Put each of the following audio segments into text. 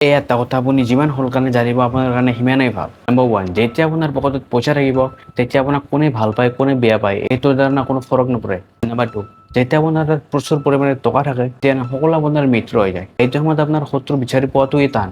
এই এটা কথা আপুনি যিমান সোনকালে জানিব আপোনাৰ কাৰণে সিমানেই ভাল। নম্বৰ 1, যেতিয়া আপোনাৰ পকেটত পইচা থাকিব তেতিয়া আপোনাক কোনে ভাল পায় কোনে বেয়া পায় এইটোৰ দ্বাৰা কোনো ফৰক নপৰে। নম্বৰ 2, যেতিয়া আপোনাৰ তাত প্ৰচুৰ পৰিমাণে টকা থাকে তেতিয়া সকলো আপোনাৰ মিত্ৰ হৈ যায়। এইটো সময়ত আপোনাৰ শত্ৰু বিচাৰি পোৱাটোৱেই টান।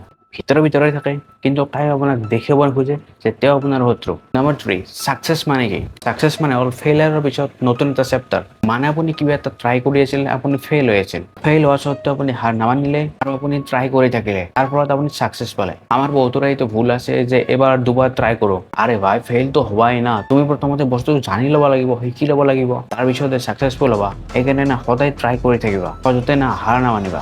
ভিতৰে থাকে কিন্তু তাই আপোনাক দেখিব নোখোজে যে তেওঁ আপোনাৰ শত্ৰু। নম্বৰ 3, ছাকচেছ মানে কি? ছাকচেছ মানে হ'ল ফেইলিয়াৰৰ পিছত নতুন এটা চেপ্টাৰ। মানে আপুনি কিবা এটা ট্ৰাই কৰি আছিল, আপুনি ফেইল হৈ আছিল। ফেইল হোৱা স্বত্বেও আপুনি হাৰ নামানিলে আৰু আপুনি ট্ৰাই কৰি থাকিলে, তাৰ ফলত আপুনি ছাকচেছ পালে। আমাৰ বহুতৰে এইটো ভুল আছে যে এবাৰ দুবাৰ ট্ৰাই কৰো, আৰে ভাই ফেইলটো হোৱাই না, তুমি প্ৰথমতে বস্তুটো জানি ল'ব লাগিব, শিকি ল'ব লাগিব, তাৰপিছতে ছাকচেছফুল হ'বা। সেইকাৰণে না সদায় ট্ৰাই কৰি থাকিবা, সদায় না হাৰ নামানিবা।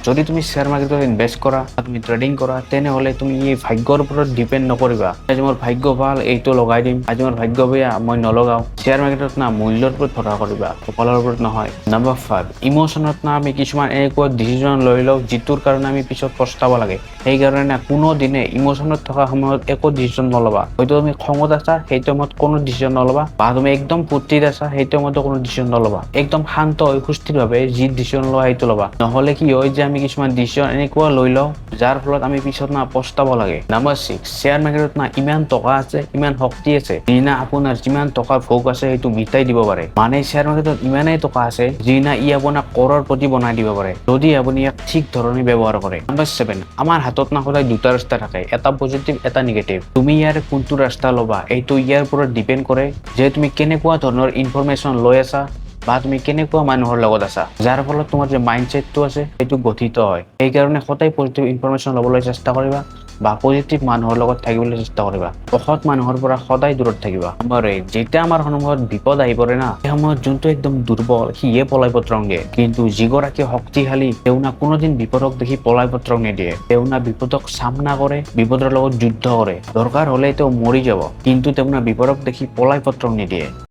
যদি তুমি শ্বেয়াৰ মাৰ্কেটত ইনভেষ্ট কৰা, তুমি ট্ৰেডিং কৰা, তেনেহ'লে তুমি এই ভাগ্যৰ ওপৰত ডিপেণ্ড নকৰিবা। আজি মোৰ ভাগ্য ভাল এইটো লগাই দিম, আজি মোৰ ভাগ্য বেয়া মই নলগাও। শ্বেয়াৰ মাৰ্কেটত না মূল্যৰ ওপৰত ভৰসা কৰিবা, কপালৰ ওপৰত নহয়। নম্বৰ 5, ইমোশ্যনত না আমি কিছুমান এনেকুৱা ডিচিজন লৈ লওঁ যিটোৰ কাৰণে আমি পিছত পস্তাব লাগে। সেইকাৰণে কোনো দিনে ইমোশ্যনত থকা সময়ত একো ডিচিজন নল'বা। হয়তো তুমি খঙত আছা সেইটো সময়ত কোনো ডিচিজন নল'বা, বা তুমি একদম ফূৰ্তিত আছা সেইটো সময়তো কোনো ডিচিজন নল'বা। একদম শান্ত হৈ সুস্থিৰভাৱে যি ডিচিজন লোৱা সেইটো ল'বা। নহ'লে কি হয় যে আমি কিছুমান ডিচিজন এনেকুৱা লৈ লওঁ যাৰ ফলত আমি পিছত না পস্তাব লাগে। নম্বৰ 6, শ্বেয়াৰ মাৰ্কেটত না ইমান টকা আছে, ইমান শক্তি আছে যি না আপোনাৰ যিমান টকাৰ ভোগ আছে সেইটো মিটাই দিব পাৰে। মানে শ্বেয়াৰ মাৰ্কেটত ইমানেই টকা আছে যি না ই আপোনাক কৰৰপতি বনাই দিব পাৰে যদি আপুনি ইয়াক ঠিক ধৰণে ব্যৱহাৰ কৰে। নম্বৰ 7, আমাৰ হাতত না সদায় দুটা ৰাস্তা থাকে, এটা পজিটিভ এটা নিগেটিভ। তুমি ইয়াৰ কোনটো ৰাস্তা ল'বা এইটো ইয়াৰ ওপৰত ডিপেণ্ড কৰে যে তুমি কেনেকুৱা ধৰণৰ ইনফৰমেশ্যন লৈ আছা বা তুমি কেনেকুৱা মানুহৰ লগত আছা, যাৰ ফলত তোমাৰ যে মাইণ্ডছেটটো আছে সেইটো গঠিত হয়। সেইকাৰণে সদায় পজিটিভ ইনফৰমেশ্যন ল'বলৈ চেষ্টা কৰিবা বা পজিটিভ মানুহৰ লগত থাকিবলৈ চেষ্টা কৰিবা। অসৎ মানুহৰ পৰা সদায় দূৰত থাকিবা। নম্বৰ 8, যেতিয়া আমাৰ সন্মুখত বিপদ আহি পৰে না, সেই সময়ত যোনটো একদম দুৰ্বল সিয়ে পলাই পত্ৰং দিয়ে, কিন্তু যিগৰাকী শক্তিশালী তেওঁ না কোনোদিন বিপদক দেখি পলাই পত্ৰং নিদিয়ে। তেওঁ না বিপদক চামনা কৰে, বিপদৰ লগত যুদ্ধ কৰে, দৰকাৰ হ'লে তেওঁ মৰি যাব, কিন্তু তেওঁ না বিপদক দেখি পলাই পত্ৰং নিদিয়ে।